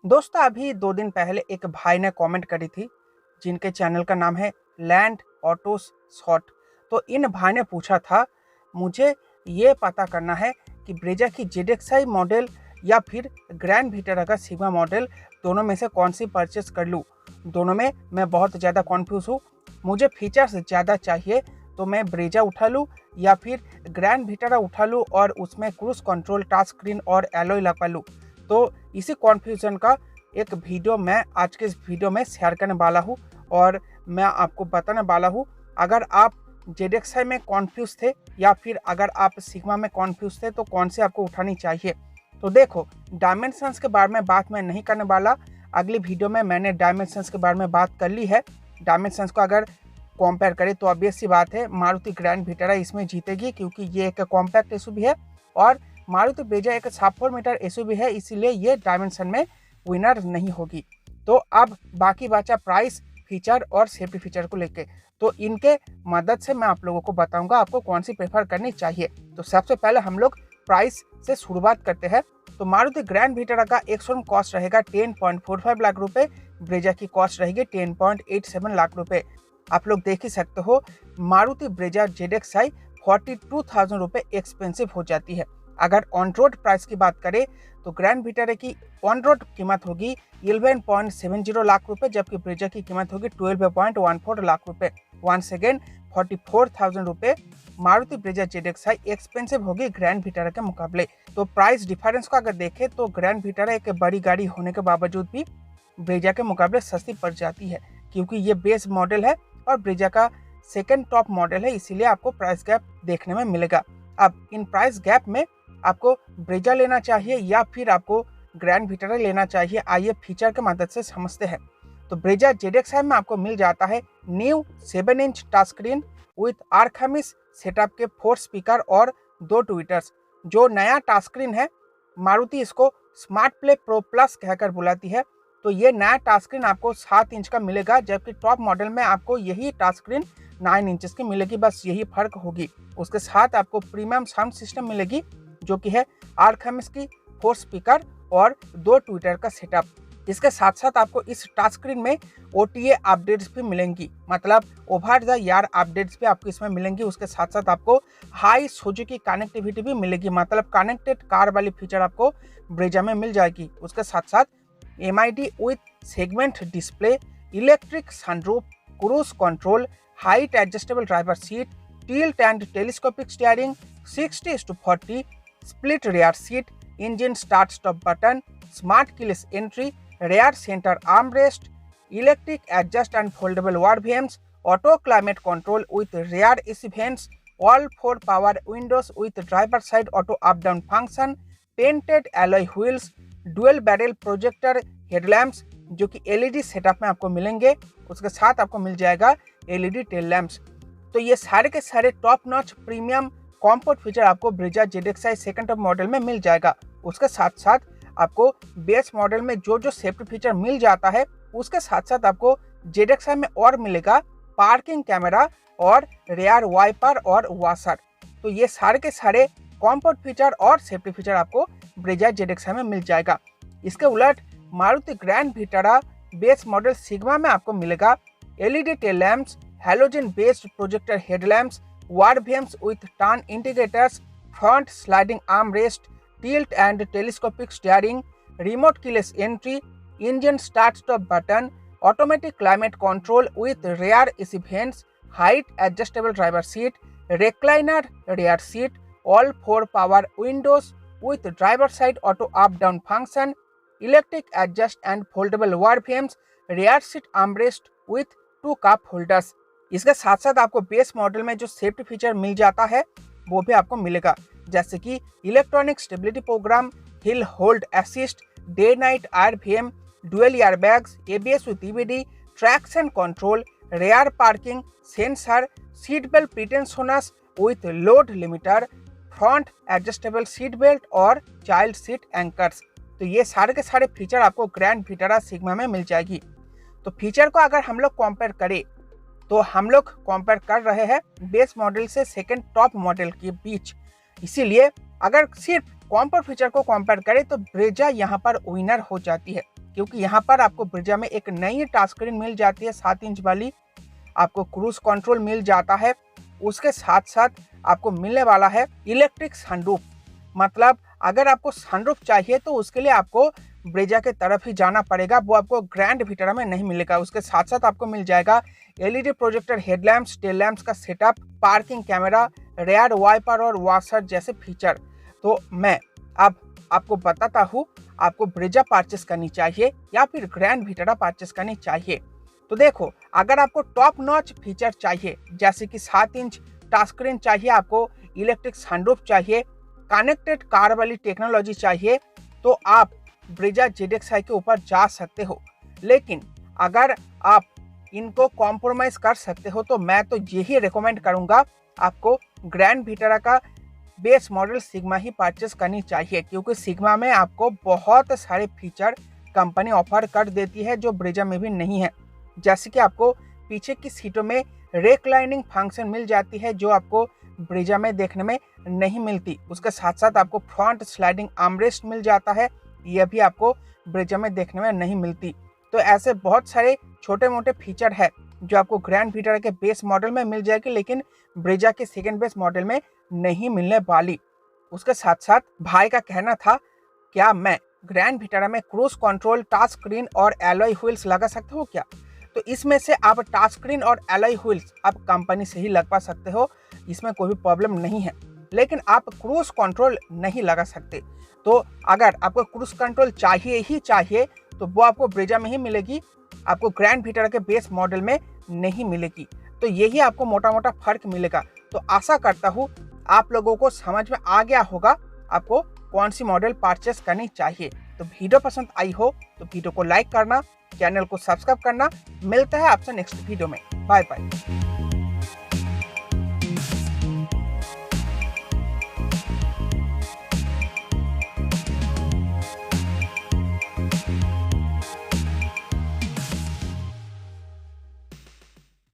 दोस्तों अभी 2 दिन पहले एक भाई ने कमेंट करी थी, जिनके चैनल का नाम है लैंड ऑटोस शॉट। तो इन भाई ने पूछा था, मुझे ये पता करना है कि ब्रेजा की जेडएक्सआई मॉडल या फिर ग्रैंड विटारा का सिग्मा मॉडल, दोनों में से कौन सी परचेस कर लूँ। दोनों में मैं बहुत ज़्यादा कन्फ्यूज़ हूँ। मुझे फीचर्स ज़्यादा चाहिए तो मैं ब्रेजा उठा लूँ या फिर ग्रैंड विटारा उठा लूँ और उसमें क्रूज कंट्रोल, टच स्क्रीन और एलॉय लगा लूँ। तो इसी कॉन्फ्यूज़न का एक वीडियो मैं आज के इस वीडियो में शेयर करने वाला हूँ और मैं आपको बताने वाला हूँ, अगर आप जेडएक्सआई में कॉन्फ्यूज़ थे या फिर अगर आप सिग्मा में कॉन्फ्यूज़ थे तो कौन से आपको उठानी चाहिए। तो देखो, डायमेंशंस के बारे में बात मैं नहीं करने वाला। अगली वीडियो में मैंने डायमेंशंस के बारे में बात कर ली है। डायमेंशंस को अगर कंपेयर करें तो ऑब्वियस सी बात है, मारुति ग्रैंड विटारा इसमें जीतेगी, क्योंकि ये एक कॉम्पैक्ट एसयूवी है और मारुति ब्रेजा एक 4 मीटर एसयूवी है, इसीलिए ये डायमेंशन में विनर नहीं होगी। तो अब बाकी बचा प्राइस, फीचर और सेफ्टी फीचर को लेके। तो इनके मदद से मैं आप लोगों को बताऊंगा आपको कौन सी प्रेफर करनी चाहिए। तो सबसे पहले हम लोग प्राइस से शुरुआत करते हैं। तो मारुति ग्रैंड विटारा का एक शोरूम कॉस्ट रहेगा 10.45 लाख रुपए, ब्रेजा की कॉस्ट रहेगी 10.87 लाख रुपए। आप लोग देख ही सकते हो, मारुति ब्रेजा जेडएक्सआई 42,000 रुपये एक्सपेंसिव हो जाती है। अगर ऑन रोड प्राइस की बात करें तो ग्रैंड विटारा की ऑन रोड कीमत होगी 11.70 लाख रुपए, जबकि ब्रेजा की कीमत होगी 12.14 लाख रुपए। वंस अगेन 44,000 रुपये मारुति ब्रेजा जेडएक्सआई एक्सपेंसिव होगी ग्रैंड विटारा के मुकाबले। तो प्राइस डिफरेंस को अगर देखें तो ग्रैंड विटारा एक बड़ी गाड़ी होने के बावजूद भी ब्रेजा के मुकाबले सस्ती पड़ जाती है, क्योंकि ये बेस मॉडल है और ब्रेजा का सेकेंड टॉप मॉडल है, इसीलिए आपको प्राइस गैप देखने में मिलेगा। अब इन प्राइस गैप में आपको ब्रेजा लेना चाहिए या फिर आपको ग्रैंड विटारा लेना चाहिए, आइए फीचर के मदद से समझते हैं। तो ब्रेजा जेडएक्सआई में आपको मिल जाता है new 7 inch touch screen with Arkamys setup के 4 स्पीकर और 2 ट्विटर्स। जो नया टच स्क्रीन है, मारुति इसको स्मार्ट प्ले प्रो प्लस कहकर बुलाती है। तो ये नया टच स्क्रीन आपको 7 इंच का मिलेगा, जबकि टॉप मॉडल में आपको यही टच स्क्रीन 9 इंचेस की मिलेगी, बस यही फर्क होगी। उसके साथ आपको प्रीमियम साउंड सिस्टम मिलेगी, जो कि है आर्खामिस की 4 स्पीकर और 2 ट्विटर का सेटअप। इसके साथ साथ आपको इस टच स्क्रीन में OTA अपडेट्स भी मिलेंगी, मतलब ओवर द एयर अपडेट्स भी आपको इसमें मिलेंगी। उसके साथ साथ आपको हाई सुजुकी कनेक्टिविटी भी मिलेगी, मतलब कनेक्टेड कार वाली फीचर आपको ब्रेजा में मिल जाएगी। उसके साथ साथ MID with segment display, electric sunroof, cruise control, height adjustable driver seat, tilt and telescopic steering, 60:40 split rear seat, engine start stop button, smart keyless entry, rear centre armrest, electric adjust and foldable ORVMs, auto climate control with rear AC vents, all 4 power windows with driver side auto up down function, painted alloy wheels, dual barrel projector headlamps जो कि LED setup में आपको मिलेंगे। उसके साथ आपको मिल जाएगा LED टेल लैम्प्स। तो ये सारे के सारे top notch premium comfort feature आपको Brezza ZXI second top model में मिल जाएगा। उसके साथ साथ आपको बेस मॉडल में जो जो सेफ्टी फीचर मिल जाता है, उसके साथ साथ आपको जेडएक्सआई में और मिलेगा पार्किंग कैमरा और रेयर वाइपर और वॉशर। तो ये सारे के सारे कॉम्फर्ट फीचर और सेफ्टी फीचर आपको ब्रेजा जेडएक्सआई में मिल जाएगा। इसके उलट Maruti Grand Vitara base model Sigma में आपको मिलेगा LED tail lamps, halogen based projector headlamps, ORVMs with turn indicators, front sliding arm rest, tilt and telescopic steering, remote keyless entry, engine start stop button, automatic climate control with rear AC vents, height adjustable driver seat, recliner rear seat, all 4 power windows with driver side auto up down function, electric adjust and foldable ORVMs, rear seat armrest with 2 cup holders. इसके साथ साथ आपको base model में जो safety feature मिल जाता है वो भी आपको मिलेगा, जैसे कि electronic stability program, hill hold assist, day night RPM, dual airbags, ABS with EBD, traction control, rear parking sensor, seat belt pretensioners with load limiter, front adjustable seat belt और child seat anchors. तो ये सारे के सारे feature आपको grand Vitara sigma में मिल जाएगी। तो फीचर को अगर हम लोग कंपेयर करें तो हम लोग कंपेयर कर रहे हैं बेस मॉडल से सेकंड टॉप मॉडल के बीच, इसीलिए अगर सिर्फ कॉम्फर्ट फीचर को कंपेयर करें तो ब्रेजा यहाँ पर विनर हो जाती है। क्योंकि यहाँ पर आपको ब्रेजा में एक नई टच स्क्रीन मिल जाती है 7 इंच वाली, आपको क्रूज कंट्रोल मिल जाता है, उसके साथ साथ आपको मिलने वाला है इलेक्ट्रिक सनरूफ। मतलब अगर आपको सनरूफ चाहिए तो उसके लिए आपको ब्रेजा के तरफ ही जाना पड़ेगा, वो आपको ग्रैंड विटारा में नहीं मिलेगा। उसके साथ साथ आपको मिल जाएगा LED projector, headlamps, tail lamps का setup, parking camera, rear wiper और वॉशर जैसे फीचर। तो मैं अब आपको बताता हूँ आपको ब्रेजा परचेस करनी चाहिए या फिर ग्रैंड विटारा परचेस करनी चाहिए। तो देखो, अगर आपको टॉप नॉच फीचर चाहिए जैसे कि 7 इंच टच स्क्रीन चाहिए, आपको इलेक्ट्रिक सनरूफ चाहिए, कनेक्टेड कार वाली टेक्नोलॉजी चाहिए, तो आप ब्रेजा ZXi के ऊपर जा सकते हो। लेकिन अगर आप इनको कॉम्प्रोमाइज़ कर सकते हो तो मैं तो यही रिकमेंड करूंगा आपको ग्रैंड विटारा का बेस मॉडल सिग्मा ही परचेस करनी चाहिए, क्योंकि सिग्मा में आपको बहुत सारे फीचर कंपनी ऑफर कर देती है जो ब्रेजा में भी नहीं है। जैसे कि आपको पीछे की सीटों में रेक्लाइनिंग फंक्शन मिल जाती है जो आपको ब्रेजा में देखने में नहीं मिलती। उसके साथ साथ आपको फ्रंट स्लाइडिंग आर्मरेस्ट मिल जाता है, यह भी आपको ब्रेजा में देखने में नहीं मिलती। तो ऐसे बहुत सारे छोटे मोटे फीचर है जो आपको ग्रैंड विटारा के बेस मॉडल में मिल जाएगी, लेकिन ब्रेजा के सेकेंड बेस मॉडल में नहीं मिलने वाली। उसके साथ साथ भाई का कहना था, क्या मैं ग्रैंड विटारा में क्रूज कंट्रोल, टच स्क्रीन और एलॉय व्हील्स लगा सकते हो क्या? तो इसमें से आप टच स्क्रीन और एलॉय व्हील्स आप कंपनी से ही लगवा सकते हो, इसमें कोई भी प्रॉब्लम नहीं है, लेकिन आप क्रूज कंट्रोल नहीं लगा सकते। तो अगर आपको क्रूज कंट्रोल चाहिए ही चाहिए तो वो आपको ब्रेजा में ही मिलेगी, आपको ग्रैंड विटारा के बेस मॉडल में नहीं मिलेगी। तो यही आपको मोटा मोटा फर्क मिलेगा। तो आशा करता हूँ आप लोगों को समझ में आ गया होगा आपको कौन सी मॉडल परचेस करनी चाहिए। तो वीडियो पसंद आई हो तो वीडियो को लाइक करना, चैनल को सब्सक्राइब करना। मिलता है आपसे नेक्स्ट वीडियो में। Bye bye.